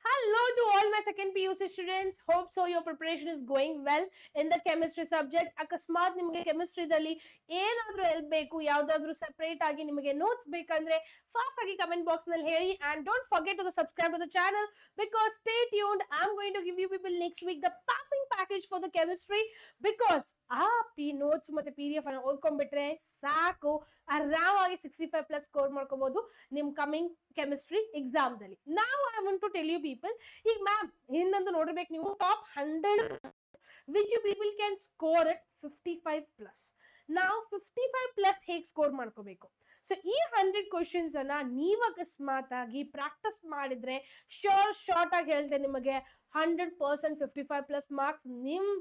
Hello to all my second PUC students. Hope so your preparation is going well in the chemistry subject. ಅಕಸ್ಮಾತ್ ನಿಮಗೆ ಕೆಮಿಸ್ಟ್ರಿದಲ್ಲಿ ಏನಾದರೂ help ಬೇಕು, ಯಾವುದಾದ್ರೂ separate ಆಗಿ ನಿಮಗೆ ನೋಟ್ಸ್ ಬೇಕಂದ್ರೆ ಫಾಸ್ಟ್ ಆಗಿ ಕಮೆಂಟ್ ಬಾಕ್ಸ್ ನಲ್ಲಿ ಹೇಳಿ. And don't forget to subscribe to the channel because stay tuned. I'm going to give you people next week the passing package for the chemistry because ಆ notes ಮತ್ತೆ PDF ಅನ್ನ ಓದ್ಕೊಂಡ್ಬಿಟ್ರೆ ಸಾಕು, ಆರಾಮಾಗಿ 65+ score ಮಾಡ್ಕೋಬಹುದು ನಿಮ್ coming chemistry exam ದಲ್ಲಿ. ನಾವು I want to tell you people, ಈಗ ಮ್ಯಾಮ್ ಹಿಂದಂತೂ ನೋಡಿರ್ಬೇಕು ನೀವು, top 100 which you people can score at 55+. ನಾವು 55+ ಹೇಗೆ ಸ್ಕೋರ್ ಮಾಡ್ಕೋಬೇಕು? ಸೊ ಈ 100 ಕ್ವಶನ್ಸ್ ಅನ್ನ ನೀವು ಅಕಸ್ಮಾತ್ ಆಗಿ ಪ್ರಾಕ್ಟೀಸ್ ಮಾಡಿದ್ರೆ ಶಾರ್ಟ್ ಆಗಿ ಹೇಳ್ತೇನೆ, ನಿಮಗೆ 100% 55+ ಮಾರ್ಕ್ಸ್ ನಿಮ್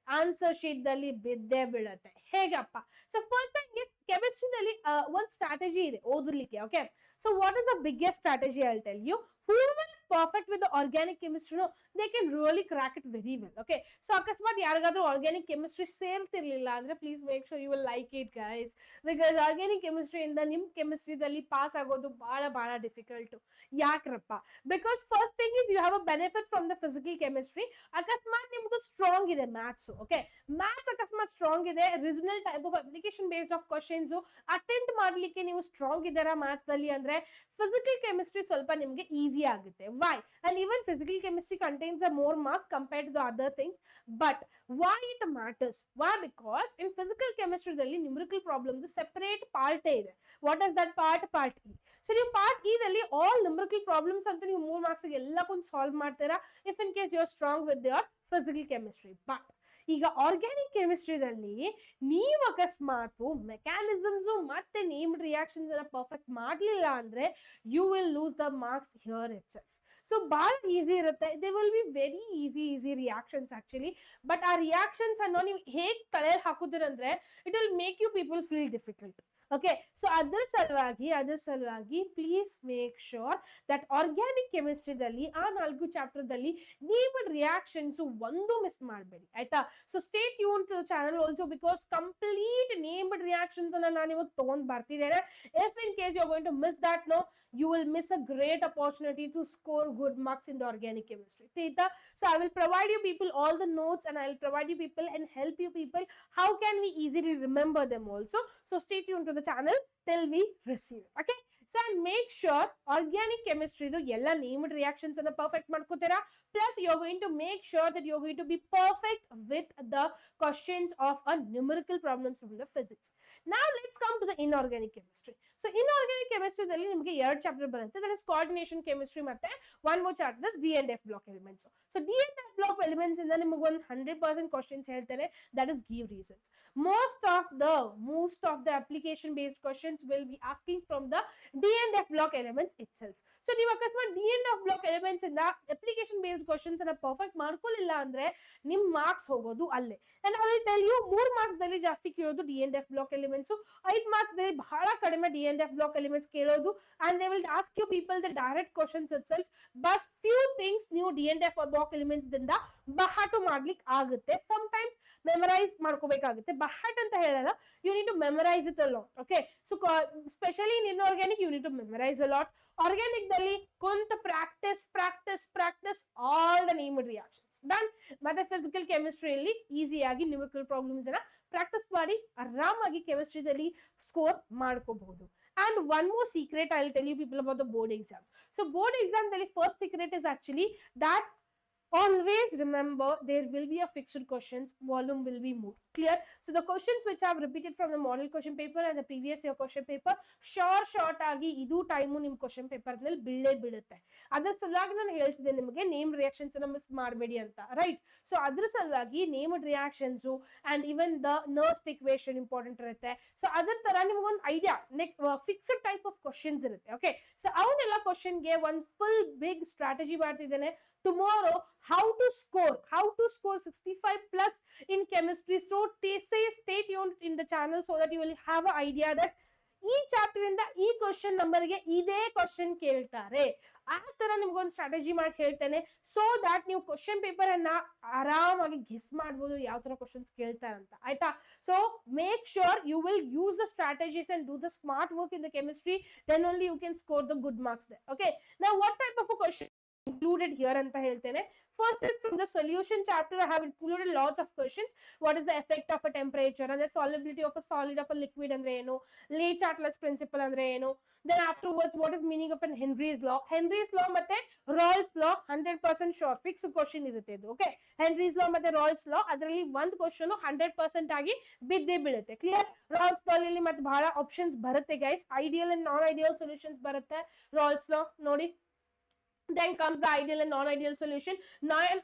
ಆನ್ಸರ್ ಶೀಟ್ ದಲ್ಲಿ ಬಿದ್ದೇ ಬೀಳುತ್ತೆ. ಹೇಗಪ್ಪ? ಸೊ ಫಸ್ಟ್ ಥಿಂಗ್ ಇಸ್, ಕೆಮಿಸ್ಟ್ರಿನಲ್ಲಿ ಒಂದು ಸ್ಟ್ರಾಟಜಿ ಇದೆ ಓದಲಿಕ್ಕೆ. Okay, so what is the biggest strategy? I tell you. whoever is perfect with the organic chemistry, no, they can really crack it very well. Okay, so ಅಕಸ್ಮಾತ್ ಯಾರಿಗಾದ್ರೂ organic chemistry ಸೇರ್ತಿರ್ಲಿಲ್ಲ ಅಂದ್ರೆ please make sure you will like it guys, because organic chemistry ಇಂದ ನಿಮ್ ಕೆಮಿಸ್ಟ್ರಿದಲ್ಲಿ pass ಆಗೋದು ಬಹಳ difficult. ಯಾಕ್ರಪ್ಪ? Because first thing is you have a benefit from the physical chemistry. ಅಕಸ್ಮಾತ್ ನಿಮ್ದು ಸ್ಟ್ರಾಂಗ್ ಇದೆ ಮ್ಯಾಥ್ಸ್, ಓಕೆ, ಮ್ಯಾಥ್ಸ್ ಅಕಸ್ಮಾತ್ ಸ್ಟ್ರಾಂಗ್ ಇದೆ, regional type of application based of questions attend ಮಾಡ್ಲಿಕ್ಕೆ ನೀವು ಸ್ಟ್ರಾಂಗ್ ಇದ್ದಾರಾ ಮ್ಯಾಥ್ಸ್ ದಲ್ಲಿ ಅಂದ್ರೆ ಫಿಸಿಕಲ್ ಕೆಮಿಸ್ಟ್ರಿ ಸ್ವಲ್ಪ ನಿಮ್ಗೆ ಈಸಿ ಆಗುತ್ತೆ. Why? And even physical chemistry contains a more marks compared to the other things. But why it matters? Why? Because in physical ಕೆಮಿಸ್ಟ್ರಿದಲ್ಲಿ numerical problem separate ಪಾರ್ಟೇ ಇದೆ. What is that part? Part E. So ನೀವು part E ದಲ್ಲಿ all numerical problems ಅಂತ ನೀವು 3 marks ಎಲ್ಲ ಕೊಂಡು solve ಮಾಡ್ತೀರಾ if in case you are strong with your physical chemistry. But ಈಗ ಆರ್ಗ್ಯಾನಿಕ್ ಕೆಮಿಸ್ಟ್ರಿದಲ್ಲಿ ನೀವು ಅಕಸ್ಮಾತ್ ಮೆಕ್ಯಾನಿಸಮ್ಸ್ ಮತ್ತೆ ನೇಮ್ಡ್ ರಿಯಾಕ್ಷನ್ಸ್ ಅನ್ನ ಪರ್ಫೆಕ್ಟ್ ಮಾಡಲಿಲ್ಲ ಅಂದ್ರೆ you will lose the marks here itself. So ಬಹಳ ಈಸಿ ಇರುತ್ತೆ, they will be very easy reactions actually. But ಆ ರಿಯಾಕ್ಷನ್ಸ್ ಅನ್ನು ನೀವು ಹೇಗೆ ತಲೆಯಲ್ಲಿ ಹಾಕುತ್ತೀರಂದ್ರೆ it will make you people feel difficult. Okay, so ಅದರ ಸಲುವಾಗಿ please make sure that organic ಕೆಮಿಸ್ಟ್ರಿದಲ್ಲಿ ಆ 4 ಚಾಪ್ಟರ್ದಲ್ಲಿ ನೀವು ರಿಯಾಕ್ಷನ್ಸ್ ಒಂದು ಮಿಸ್ ಮಾಡಬೇಡಿ, ಆಯ್ತಾ? So stay tune to channel also because complete named reactions ಅನ್ನ ನಾನು ಇವತ್ತು ತಗೊಂಡ್ ಬರ್ತಿದ್ದೇನೆ. If in case you are going to miss that, no, you will miss a great opportunity to score good marks in the organic chemistry. Theta. So I will provide you people all the notes and I will provide you people and help you people how can we easily remember them also. So stay tuned to the channel till we receive it. Okay, so and make sure organic chemistry do ಎಲ್ಲ named reactions ಅನ್ನ perfect ಮಾಡ್ಕೋತೀರಾ. Plus you are going to make sure that you are going to be perfect with the questions of a numerical problems from the physics. Now let's come to the inorganic chemistry. So inorganic chemistry ದಲ್ಲಿ ನಿಮಗೆ 2 chapter ಬರುತ್ತೆ, that is coordination chemistry ಮತ್ತೆ one more chapter is D and F block elements. So D and F block elements ಇಂದ ನಿಮಗೆ ಒಂದು 100% questions ಹೇಳ್ತೇನೆ, that is give reasons. Most of the application based questions will be asking from the D and F block elements itself. So ನೀವು ಅಕಸ್ಮಾತ್ D and F block elements ಇಂದ application based questions ಅನ್ನ perfect ಮಾಡ್ಕೊಳ್ಳಿಲ್ಲ ಅಂದ್ರೆ ನಿಮ್ marks ಹೋಗೋದು ಅಲ್ಲೇ. And I will tell you, 3 marks ದಲ್ಲಿ ಜಾಸ್ತಿ ಕೇಳೋದು D and F block elements, 5 marks ದಲ್ಲಿ ಬಹಳ ಕಡಿಮೆ D and F block elements ಕೇಳೋದು, and they will ask you people the direct questions itself. But few things ನೀವು D and F block elements ದಿಂದ ಬಹಾಟು ಮಾಡ್ಲಿಕ್ಕೆ ಆಗುತ್ತೆ, sometimes ಮೆಮರೈಸ್ ಮಾಡ್ಕೋಬೇಕಾಗುತ್ತೆ. ಬಹಾಟ್ ಅಂತ ಹೇಳಲ್ಲ, you need to memorize it a lot. Okay, so especially in inorganic you need to memorize a lot. Organic ದಲ್ಲಿ ಕೊಂತ practice all the named reactions done. ಮತ್ತೆ physical chemistry ಅಲ್ಲಿ easy ಆಗಿ ನ್ಯೂಮರಿಕಲ್ ಪ್ರಾಬ್ಲಮ್ಸ್ ಅನ್ನ practice ಮಾಡಿ ಆರಾಮಾಗಿ ಕೆಮಿಸ್ಟ್ರಿದಲ್ಲಿ score ಮಾಡ್ಕೋಬಹುದು. And one more secret I will tell you people about the board exams. So board exam ದಲ್ಲಿ first secret is actually that always remember there will be a fixed questions, volume will be more clear. So the questions which I have repeated from the model question paper and the previous year question paper short ಆಗಿ ಇದು time ನಿಮ್ question paper ನಲ್ಲಿ ಬೀಳುತ್ತೆ. ಅದ್ರ ಸಲುವಾಗಿ ನಾನು ಹೇಳ್ತಿದ್ದೆ ನಿಮಗೆ ನೇಮ್ ರಿಯಾಕ್ಷನ್ಸ್ ಅನ್ನ ಮಿಸ್ ಮಾಡಬೇಡಿ ಅಂತ, ರೈಟ್? ಸೊ ಅದ್ರ ಸಲುವಾಗಿ named reactions and even the Nernst equation important ಇರುತ್ತೆ. ಸೊ ಅದ್ರ ತರ ನಿಮ್ಗೊಂದು idea fixed type of questions ಇರುತ್ತೆ. ಓಕೆ, ಸೊ ಅವನ್ನೆಲ್ಲ ಕ್ವಶನ್ಗೆ ಒಂದು ಫುಲ್ ಬಿಗ್ ಸ್ಟ್ರಾಟಜಿ ಮಾಡ್ತಿದ್ದೇನೆ tomorrow, how to score 65+ in chemistry. So stay tuned in the channel so that you will have an idea that ಈ chapter ಇಂದ ಈ question ನಂಬರ್ಗೆ ಇದೇ ಕ್ವಶನ್ ಕೇಳ್ತಾರೆ, ಆ ತರ ನಿಮ್ಗೊಂದು ಸ್ಟ್ರಾಟಜಿ ಮಾಡಿ ಹೇಳ್ತೇನೆ. ಸೊ ದಟ್ ನೀವು ಕ್ವಶನ್ ಪೇಪರ್ ಅನ್ನ ಆರಾಮಾಗಿ ಗೆಸ್ ಮಾಡ್ಬೋದು ಯಾವ ತರ ಕ್ವಶನ್ಸ್ ಕೇಳ್ತಾರಂತ, ಆಯ್ತಾ? So make sure you will use the strategies and do the smart work in the chemistry, then only you can score the good marks there. Okay, now what type of a question included here anta heltene. First is from the solution chapter I have included lots of questions. What is the effect of a temperature and the solubility of a solid of a liquid andre enu, Le-Chatelet's principle andre enu. Then afterwards, what is meaning of an Henry's law? Henry's law ಮತ್ತೆ Rawls law 100% sure fix question ಇರುತ್ತೆ ಇದು. Okay, Henry's law ಮತ್ತೆ Rawls law ಅದರಲ್ಲಿ ಒಂದು question 100% ಆಗಿ ಬಿದ್ದೇ ಬೀಳುತ್ತೆ. Clear? Rawls law ಅಲ್ಲಿ ಮತ್ತೆ ಬಹಳ ಆಪ್ಷನ್ಸ್ ಬರುತ್ತೆ guys. Ideal and non ideal solutions ಬರುತ್ತೆ Rawls law ನೋಡಿ. Then comes the ideal and non-ideal solution.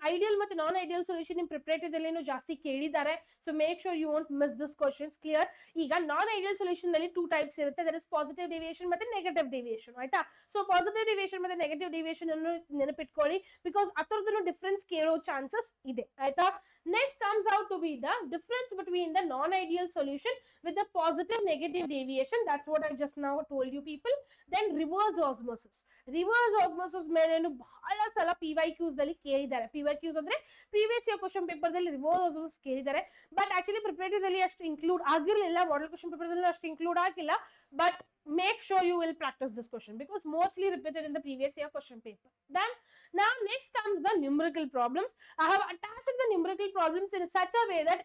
Ideal ಮತ್ತೆ non-ideal solution in preparatory ದಲ್ಲಿನೂ ಜಾಸ್ತಿ ಕೇಳಿದ್ದಾರೆ. So make sure you won't miss this questions. Clear? ಈಗ non-ideal solution ನಲ್ಲಿ 2 types ಇರುತ್ತೆ. There is positive deviation ಮತ್ತೆ negative deviation. ಆಯ್ತಾ? So positive deviation ಮತ್ತೆ negative deviation ಅನ್ನು ನೆನಪಿಟ್ಕೊಳ್ಳಿ because ಅದರದ್ದು ಡಿಫರೆನ್ಸ್ ಕೇಳೋ ಚಾನ್ಸಸ್ ಇದೆ. ಆಯ್ತಾ? Next comes out to be the difference between the non-ideal solution with the positive negative deviation. That's what I just now told you people. Then reverse osmosis. Reverse osmosis ಮೇಲೇನು ಬಹಳ ಸಲ PYQs ದಲ್ಲಿ ಕೇಳಿದ್ದಾರೆ. PYQs ಅಂದ್ರೆ previous year question paper ದಲ್ಲಿ reverse osmosis ಕೇಳಿದ್ದಾರೆ. But actually preparatory ದಲ್ಲಿ ಅಷ್ಟು include ಆಗಿರಲಿಲ್ಲ. ಮಾಡೆಲ್ ಕ್ವಶನ್ ಪೇಪರ್ ದಲ್ಲಿ ಅಷ್ಟು ಇನ್ಕ್ಲೂಡ್ ಆಗಿಲ್ಲ. But make sure you will practice this question because mostly repeated in the previous year question paper. Then now next comes the numerical problems. I have attached the numerical problems in such a way that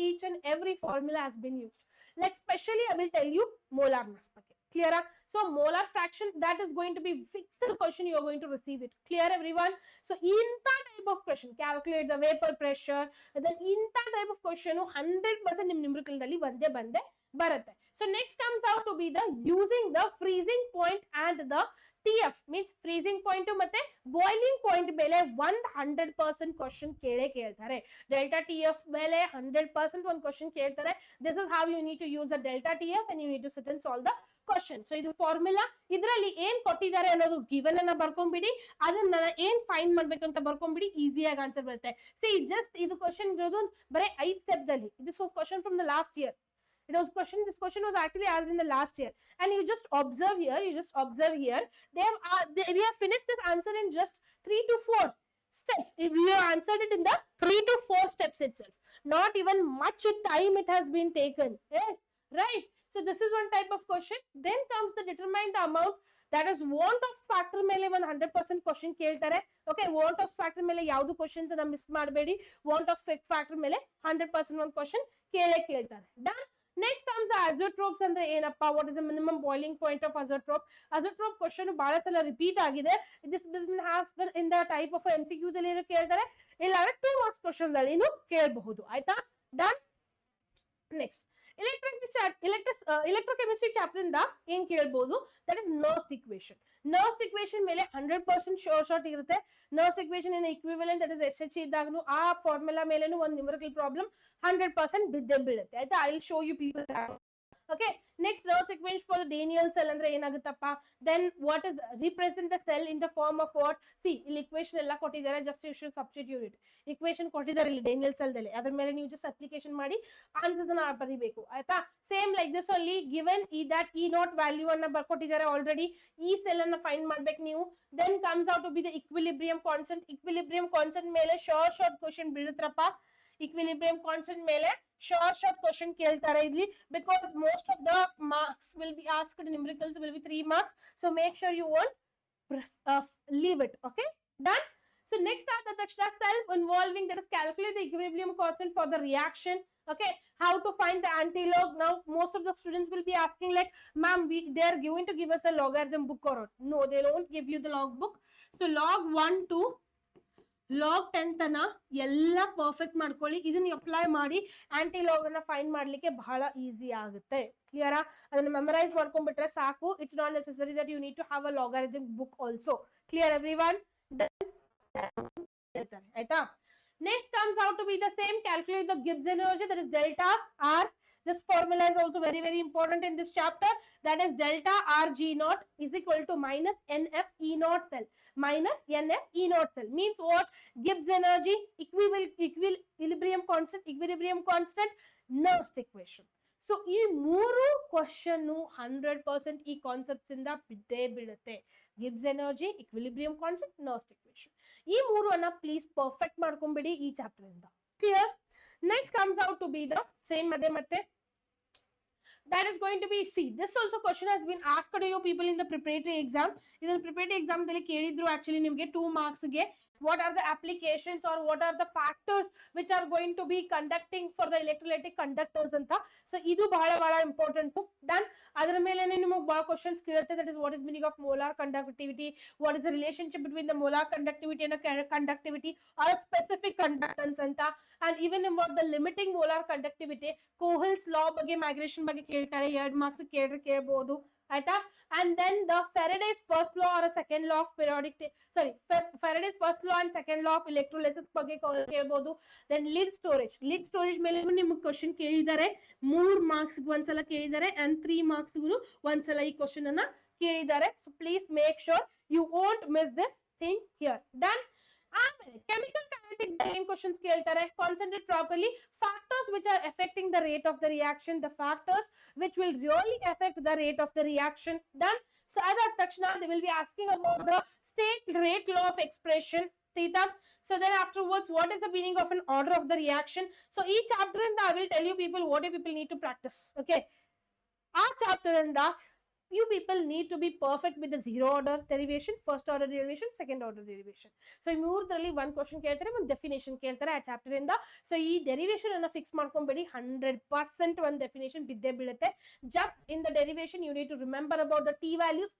each and every formula has been used. Like specially I will tell you molar mass bucket. Clear? So molar fraction, that is going to be fixed question, you are going to receive it. Clear everyone? So in that type of question, calculate the vapor pressure, then in that type of question 100% numerical dalli vande bande barutte. So next comes out to be the using the freezing point and the TF means freezing point ಮತ್ತೆ boiling point ಮೇಲೆ 100% question ಕೇಳೇ ಕೇಳ್ತಾರೆ. delta TF ಮೇಲೆ 100% ಒಂದು question ಕೇಳ್ತಾರೆ. This is how you need to use the delta TF and you need to sit and solve the question. So ಇದು formula. ಇದರಲ್ಲಿ ಏನ್ ಕೊಟ್ಟಿದ್ದಾರೆ ಅನ್ನೋದು ಗಿವನ್ ಅನ್ನ ಬರ್ಕೊಂಡ್ಬಿಡಿ. ಅದನ್ನ ಏನ್ ಫೈಂಡ್ ಮಾಡ್ಬೇಕು ಅಂತ ಬರ್ಕೊಂಡ್ಬಿಡಿ. ಈಸಿಯಾಗಿ ಆನ್ಸರ್ ಬರುತ್ತೆ. See just ಇದು ಕ್ವಶನ್ ಇರೋದು ಬರೀ 5 ಸ್ಟೆಪ್ ದಲ್ಲಿ. This was question from the last year. This question was actually asked in the last year, and you just observe here. We have finished this answer in just 3 to 4 steps. We have answered it in the 3 to 4 steps itself. Not even much time it has been taken. Yes, right. So this is one type of question. Then comes the determine the amount, that is want of factor ಮೇಲೆ 100% question ಕೇಳ್ತಾರೆ. Okay, want of factor ಮೇಲೆ ಯಾವುದು questions ಅನ್ನ miss ಮಾಡಬೇಡಿ. want of factor ಮೇಲೆ 100% ಒಂದು question ಕೇಳ್ತಾರೆ. Done. Next comes the azotropes ಅಂದ್ರೆ ಏನಪ್ಪ, what is the minimum boiling point of azotrope. Azotrope question ಬಹಳ ಸಲ ರಿಪೀಟ್ ಆಗಿದೆ. This business has in the type of MCQ ದಲ್ಲಿ ಕೇಳ್ತಾರೆ, ಇಲ್ಲ 2 marks question ದಲ್ಲಿ ಕೇಳಬಹುದು. ಆಯ್ತಾ? Done. Next electrochemistry chapter ಇಂದ ಏನ್ ಕೇಳಬಹುದು, that is Nernst equation. Nernst equation ಮೇಲೆ 100% short ಇರುತ್ತೆ. Nernst equation in equivalent, that is SH ಇದ್ದಾಗನು ಆ ಫಾರ್ಮುಲಾ ಮೇಲೆನು ಒಂದು ನ್ಯೂಮರಿಕಲ್ ಪ್ರಾಬ್ಲಮ್ 100% ಬಿದ್ದೇ ಬೀಳುತ್ತೆ. ಆಯ್ತಾ? I will show you people that. Okay, next Nernst equation for the Daniell cell ಅಂದ್ರೆ ಏನಾಗುತ್ತಪ್ಪ. Then what is represent the cell in the form of what? See ಇಲ್ಲಿ equation ಎಲ್ಲ ಕೊಟ್ಟಿದ್ದಾರೆ, just you should substitute it. equation ಕೊಟ್ಟಿದ್ದಾರೆ ಇಲ್ಲಿ Daniell cell ದಲ್ಲಿ, ಅದರ ಮೇಲೆ ನೀವು just application ಮಾಡಿ ಆನ್ಸರ್ಸ್ ಅನ್ನ ಬರೀಬೇಕು. ಆಯ್ತಾ? Same like this only given that E naught value ಅನ್ನ ಕೊಟ್ಟಿದ್ದಾರೆ ಆಲ್ರೆಡಿ. ಈ ಸೆಲ್ ಅನ್ನ ಫೈಂಡ್ ಮಾಡ್ಬೇಕು ನೀವು. Then comes out to be the equilibrium constant. equilibrium constant ಮೇಲೆ short question ಬೀಳುತ್ತಪ್ಪ. equilibrium constant ಮೇಲೆ short question ಕೇಳ್ತಾರೆ ಇಲ್ಲಿ, because most of the marks will be asked in numericals will be 3 marks. So make sure you won't leave it. Okay, done. So next are the self involving, that is calculate the equilibrium constant for the reaction. Okay, how to find the anti-log. Now most of the students will be asking like, ma'am, they are going to give us a logarithm book or not? No, they won't give you the log book. So log 1 to log 10 ತನ ಎಲ್ಲ perfect ಮಾಡ್ಕೊಳ್ಳಿ. ಇದನ್ನ apply ಮಾಡಿ aunty log ಅನ್ನ find ಮಾಡ್ಲಿಕ್ಕೆ ಬಹಳ easy ಆಗುತ್ತೆ. ಕ್ಲಿಯರಾ? ಅದನ್ನ ಮೆಮರೈಸ್ ಮಾಡ್ಕೊಂಡ್ಬಿಟ್ರೆ ಸಾಕು. It's not necessary that you need to have a logarithm book also. Clear everyone? ಆಯ್ತಾ? Next comes out to be the same, calculate the Gibbs energy, that is delta R. This formula is also very important in this chapter, that is delta R G naught is equal to minus NF E naught cell. Minus NF E naught cell means what? Gibbs energy, equilibrium constant, Nernst equation. So ಈ ಮೂರು question 100% ಈ concepts ಇಂದ ಬಿದ್ದೇ ಬೀಳುತ್ತೆ. Gibbs energy, equilibrium concept, Nernst equation, ಈ ಮೂರು ಅನ್ನ please perfect ಮಾಡ್ಕೊಂಡ್ಬಿಡಿ ಈ ಚಾಪ್ಟರ್ ಇಂದ. Clear? Next comes out to be the same ಮತ್ತೆ that is going to be, see, this also question has been asked to you people in the preparatory exam. In the preparatory exam dalli kelidru actually nimge 2 marks ge what are the applications or what are the factors which are going to be conducting for the electrolytic conductors anta. So idu bhala important. Then ಅದರ ಮೇಲೆ ನಿಮಗೆ ಬಹಳ questions ಕೇಳುತ್ತೆ, that is what is meaning of molar conductivity, what is the relationship between the molar conductivity and the conductivity or a specific conductance ಅಂತ, and even about the limiting molar conductivity, Kohle's law ಬಗ್ಗೆ migration ಬಗ್ಗೆ ಕೇಳ್ತಾರೆ, 2 marks ಕೇಳಬಹುದು ಆಯ್ತಾ. and then the Faraday's first law or a second law of periodic Faraday's first law and second law of electrolysis ಬಗ್ಗೆ ಕೇಳಬಹುದು. then lead storage ಮೇಲೆ ನಿಮಗೆ question ಕೇಳಿದ್ದಾರೆ, 3 ಮಾರ್ಕ್ಸ್ ಒಂದ್ಸಲ ಕೇಳಿದ್ದಾರೆ and 3 ಮಾರ್ಕ್ಸ್ ಒಂದ್ಸಲ ಈ ಕ್ವಶನ್ ಅನ್ನ ಕೇಳಿದ್ದಾರೆ. so please make sure you won't miss this thing here. done. chemical kinetics main questions ಕೇಳ್ತಾರೆ, concentrate properly, factors which are affecting the rate of the reaction, the factors which will really affect the rate of the reaction. done. so ಅದಾದ ತಕ್ಷಣ they will be asking about the state rate law of expression theta. so then afterwards what is the meaning of an order of the reaction. so each chapter in the I will tell you people what you people need to practice. okay, our chapter in the you people need to be perfect with the zero order derivation, first order derivation, second order derivation. so ಈ ಮೂರರಲ್ಲಿ ಒಂದು question ಕೇಳ್ತಾರೆ, ಒಂದು definition ಕೇಳ್ತಾರೆ ಆ chapter ಇಂದ. So ಈ derivation ಅನ್ನ ಫಿಕ್ಸ್ ಮಾಡ್ಕೊಂಬೇಡಿ, 100% ಒಂದು ಡೆಫಿನೇಷನ್ ಬಿದ್ದೇ ಬೀಳುತ್ತೆ. Just in the derivation you need to remember about the T values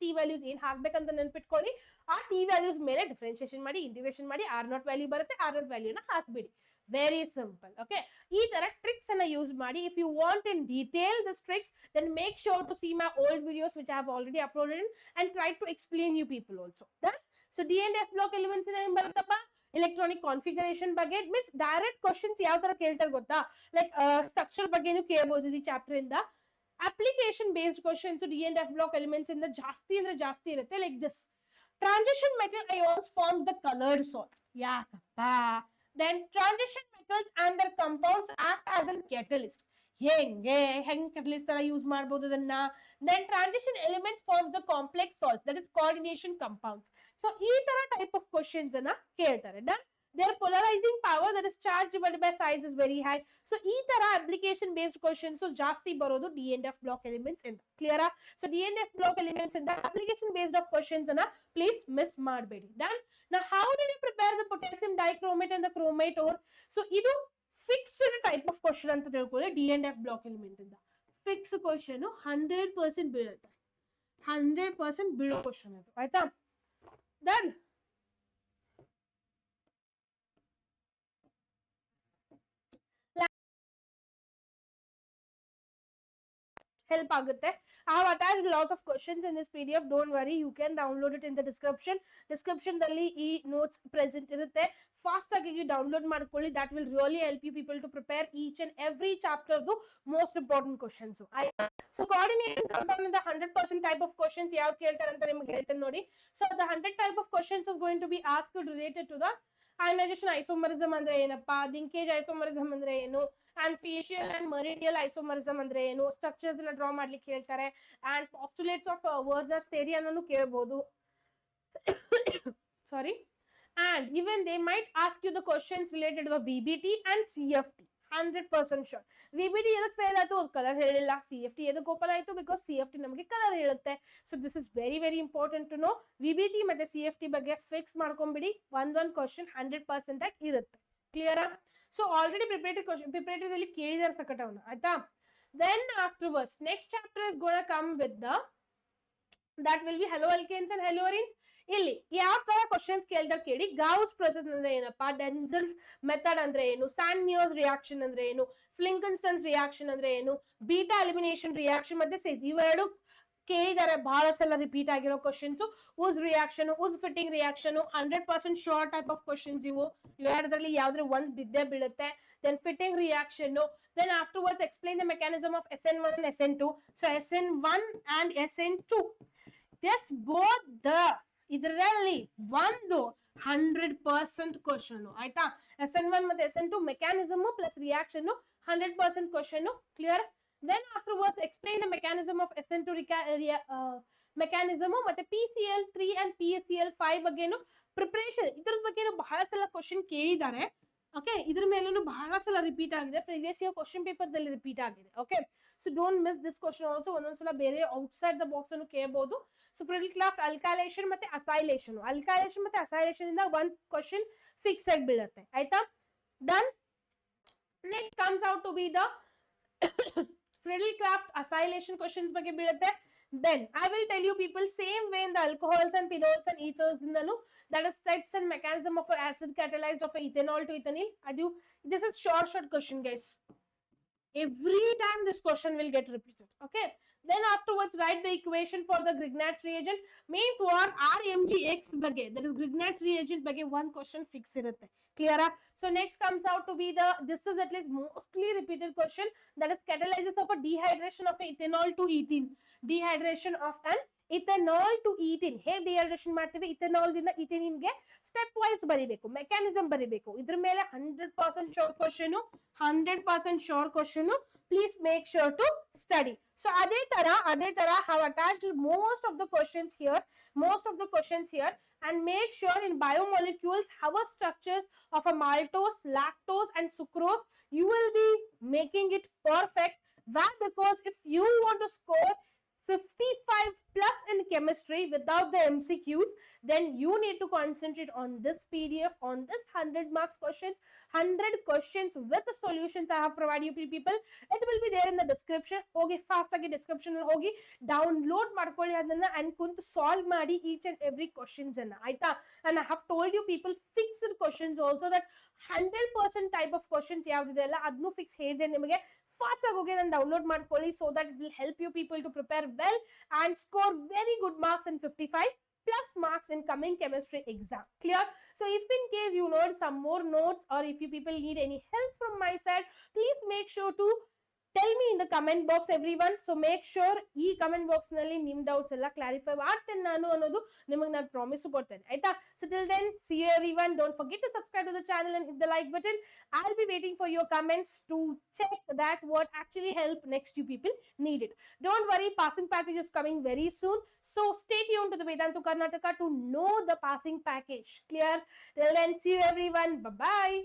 ಏನ್ ಹಾಕ್ಬೇಕಂತ ನೆನ್ಪಿಟ್ಕೊಳ್ಳಿ. ಆ ಟಿ ವ್ಯಾಲ್ಯೂಸ್ ಮೇಲೆ ಡಿಫ್ರೆನ್ಶಿಯೇಷನ್ ಮಾಡಿ, ಇಂಟಿಗ್ರೇಷನ್ ಮಾಡಿ, ಆರ್ ನಾಟ್ ವ್ಯಾಲ್ಯೂ ಬರುತ್ತೆ, ಆರ್ ನಾಟ್ ವ್ಯಾಲ್ಯೂನ ಹಾಕ್ಬಿಡಿ. very simple. okay, ಈ ತರ ಟ್ರಿಕ್ಸ್ ಅನ್ನ ಯೂಸ್ ಮಾಡಿ. if you want in detail this tricks, then make sure to see my old videos which I have already uploaded and try to explain you people also. then so D and F block elements ಏನು ಬರುತ್ತಪ್ಪ, electronic configuration ಬಗ್ಗೆ means direct questions ಯಾವ ತರ ಕೇಳ್ತಾರೆ ಗೊತ್ತಾ, like structure ಬಗ್ಗೆನೂ ಕೇಳಬಹುದು ಈ ಚಾಪ್ಟರ್ ಇಂದ. application based questions D and F block elements ಇಂದ ಜಾಸ್ತಿ ಅಂದ್ರೆ ಜಾಸ್ತಿ ಇರುತ್ತೆ. like this, transition metal ions forms the colored salts. ಯಾಕಪ್ಪ, then transition metals and their compounds act as a catalyst. ಹೆಂಗ್ catalyst ತರ ಯೂಸ್ ಮಾಡಬಹುದು ಅದನ್ನ. then transition elements form the complex salts, that is coordination compounds. so ಈ ತರ type of questions ಅನ್ನ ಕೇಳ್ತಾರೆ. done. their polarizing power, that is charge divided by size, is very high. so ಈ ತರ application based questions ಜಾಸ್ತಿ ಬರೋದು D and F block elements ಇಂದ. clear? so D and F block elements ಇಂದ application based of questions ಅನ್ನ please miss ಮಾಡಬೇಡಿ. done. now how do you prepare the potassium dichromate and the chromate ore? so ಇದು fixed type of question ಅಂತ ತಿಳ್ಕೊಳ್ಳಿ. D and F block element ಇಂದ fix question 100% ಬೀಳುತ್ತೆ, 100% ಬೀಳೋ question ಅದು ಆಯ್ತಾ. done. help ಆಗುತ್ತೆ. I have attached lots of questions in this PDF. don't worry, you can download it in the description. description ದಲ್ಲಿ ಈ notes present ಇರುತ್ತೆ, fast ಆಗಿ ಡೌನ್ಲೋಡ್ ಮಾಡ್ಕೊಳ್ಳಿ. that will really help you people to prepare each and every chapter ದು most important questions. so coordination compound in the 100% type of questions ಯಾವ್ದು ಕೇಳ್ತಾರೆ ಅಂತ ನಿಮಗೆ ಹೇಳ್ತೇನೆ ನೋಡಿ. so the 100 type of questions is going to be asked related to the ionization isomerism ಅಂದ್ರೆ ಏನಪ್ಪಾ, linkage isomerism ಅಂದ್ರೆ ಏನು, and facial and meridial isomerism ಅಂದ್ರೆ ಏನು, ಸ್ಟ್ರಕ್ಚರ್ಸ್ ಅನ್ನ ಡ್ರಾ ಮಾಡ್ಲಿಕ್ಕೆ ಹೇಳ್ತಾರೆ, and postulates of Werner's theory ಅನ್ನೂ ಕೇಳಬಹುದು. sorry. and even they might ask you the questions related to the VBT and CFT. 100% sure. VBT ಎದಕ್ಕೆ ಫೇಲ್ ಆಯ್ತು, ಅದು ಕಲರ್ ಹೇಳಿಲ್ಲ. CFT ಎದಕ್ಕೆ ಓಪನ್ ಆಯ್ತು, ಬಿಕಾಸ್ CFT ನಮಗೆ ಕಲರ್ ಹೇಳುತ್ತೆ. So this is very very important to know. VBT ಮತ್ತೆ CFT ಬಗ್ಗೆ ಫಿಕ್ಸ್ ಮಾಡ್ಕೊಂಡ್ಬಿಡಿ, ಒಂದೊಂದು ಕ್ವಶನ್ 100% ಆಗಿ ಇರುತ್ತೆ. ಕ್ಲಿಯರಾ? ಸೊ ಆಲ್ರೆಡಿ ಪ್ರಿಪರೇಟರಿಯಲ್ಲಿ ಕೇಳಿದಾರೆ ಸಕಟವನ್ನ ಆಯ್ತಾ. Then afterwards next chapter is gonna come with the that will be haloalkanes and haloarenes. ಇಲ್ಲಿ ಯಾವ ತರ ಕ್ವಶನ್ಸ್ ಕೇಳ್ತಾರೆ ಕೇಳಿ. ಗೌಸ್ ಪ್ರೊಸೆಸ್ ಅಂದ್ರೆ ಏನಪ್ಪಾ, ಡೆನ್ಸಲ್ಸ್ ಮೆಥಡ್ ಅಂದ್ರೆ ಏನು, ಸ್ಯಾನ್ಮಿಯರ್ಸ್ ರಿಯಾಕ್ಷನ್ ಅಂದ್ರೆ ಏನು, ಫ್ಲಿಂಕನ್ಸ್ಟನ್ಸ್ ರಿಯಾಕ್ಷನ್ ಅಂದ್ರೆ ಏನು, ಬೀಟಾ ಎಲಿಮಿನೇಷನ್ ರಿಯಾಕ್ಷನ್ ಮತ್ತೆ ಸೇಸ್, ಇವೆರಡು ಕೇಳಿದ್ದಾರೆ ಬಹಳ ಸಲ ರಿಪೀಟ್ ಆಗಿರೋ ಕ್ವಶನ್ಸ್. ಉಸ್ ರಿಯಾಕ್ಷನ್, ಉಸ್ Fittig reaction 100% short type of questions ಇವು. ಇವೆರಡರಲ್ಲಿ ಯಾವ್ದ್ರ ಒಂದ್ ಬಿದ್ದೇ ಬೀಳುತ್ತೆ. then fitting reaction. then afterwards explain the mechanism of SN1 and SN2. so SN1 and SN2, this both the ಇದರಲ್ಲಿ ಒಂದು 100% ಕ್ವಶನ್ ಆಯ್ತಾ. SN1 ಮತ್ತೆ SN2 mechanism plus reaction 100% question. Clear? then afterwards explain the mechanism of SN2 mechanism ಮತ್ತೆ PCl3 and PCl5 ಬಗ್ಗೆನು preparation, ಇದ್ರ ಬಗ್ಗೆನು ಬಹಳ ಸಲ ಕ್ವಶನ್ ಕೇಳಿದ್ದಾರೆ. ಓಕೆ, ಇದ್ರ ಮೇಲೂ ಬಹಳ ಸಲ ರಿಪೀಟ್ ಆಗಿದೆ, ಪ್ರೀವಿಯಸ್ ಇಯರ್ ಕ್ವಶನ್ ಪೇಪರ್ ದಲ್ಲಿ ರಿಪೀಟ್ ಆಗಿದೆ. Okay, so don't miss this question also. ಒಂದೊಂದ್ಸಲ ಬೇರೆ ಔಟ್ಸೈಡ್ ದ ಬಾಕ್ಸ್ ಅನ್ನು ಕೇಳಬಹುದು. ಸೊ ಫ್ರಿಡಲ್ ಕ್ರಾಫ್ಟ್ ಅಲ್ಕೈಲೇಷನ್ ಮತ್ತೆ ಅಸೈಲೇಷನ್, ಅಲ್ಕೈಲೇಷನ್ ಮತ್ತೆ ಅಸೈಲೇಷನ್ ಇಂದ ಒಂದ್ ಕ್ವಶನ್ ಫಿಕ್ಸ್ ಆಗಿ ಬೀಳುತ್ತೆ. ಆಯ್ತಾ, done. Next comes out to be the Friedel Crafts acylation questions ಬಗ್ಗೆ ಬೀಳುತ್ತೆ. Then I will tell you people, same way in the alcohols and phenols and ethers indanu, that is steps and mechanism of acid catalyzed of ethanol to ethanol. This is short question guys. Every time this question will get repeated. Okay, then afterwards write the equation for the Grignard's reagent. Means what? RMGX ಬಗ್ಗೆ, that is Grignard's reagent ಬಗ್ಗೆ one question fix irutte. Clear? So next comes out to be the, this is at least mostly repeated question, that is catalysis of a dehydration of ethanol to ethene. Dehydration of an ethanol to ethene. ಹೇಗೆ dehydration ಮಾಡ್ತೀವಿ, ethanol ದಿಂದ ಇಥೆನಿನ್ ಗೆ step wise ಬರಿಬೇಕು, mechanism ಬರಿಬೇಕು. ಇದ್ರ ಮೇಲೆ 100% sure question, 100% sure question. Please make sure to study. So ಅದೇ ತರ have attached most of the questions here, and make sure in biomolecules how a structures of a maltose, lactose and sucrose. You will be making it perfect. Why? Because if you want to score 55 plus in chemistry without the MCQs, then you need to concentrate on this PDF, on this 100 marks questions, 100 questions with the solutions I have provided you people. It will be there in the description. Hogi fast agi description alli hogi download ಮಾಡ್ಕೊಳ್ಳಿ ಅದನ್ನ, and ಕುಂತು solve ಮಾಡಿ each and every questions ಅನ್ನ, ಆಯ್ತಾ. And I have told you people, fixed questions also, that 100% type of questions ಯಾವ್ದಿದೆ ಅಲ್ಲ ಅದನ್ನು fix ಹೇಳಿದೆ ನಿಮಗೆ. ಫಾಸ್ಟ್ ಆಗಿ ಹೋಗಿ ನಾನು ಡೌನ್ಲೋಡ್ ಮಾಡ್ಕೊಳ್ಳಿ, so that it will help you people to prepare well and score very good marks in 55 plus marks in coming chemistry exam. Clear? So if in case you need some more notes, or if you people need any help from my side, please make sure to tell me in the comment box everyone. So make sure ಈ comment box ನಲ್ಲಿ ನಿಮ್ doubts ಎಲ್ಲ clarify ಮಾಡ್ತೇನೆ ನಾನು ಅನ್ನೋದು ನಿಮಗೆ ನಾನು promise ಕೊಡ್ತೇನೆ, ಆಯ್ತಾ. So till then, see you everyone. Don't forget to subscribe to the channel and hit the like button. I'll be waiting for your comments to check that what actually help next you people need it. Don't worry, passing package is coming very soon, so stay tuned to the Vedantu Karnataka to know the passing package. Clear? Till then, see you everyone. Bye bye.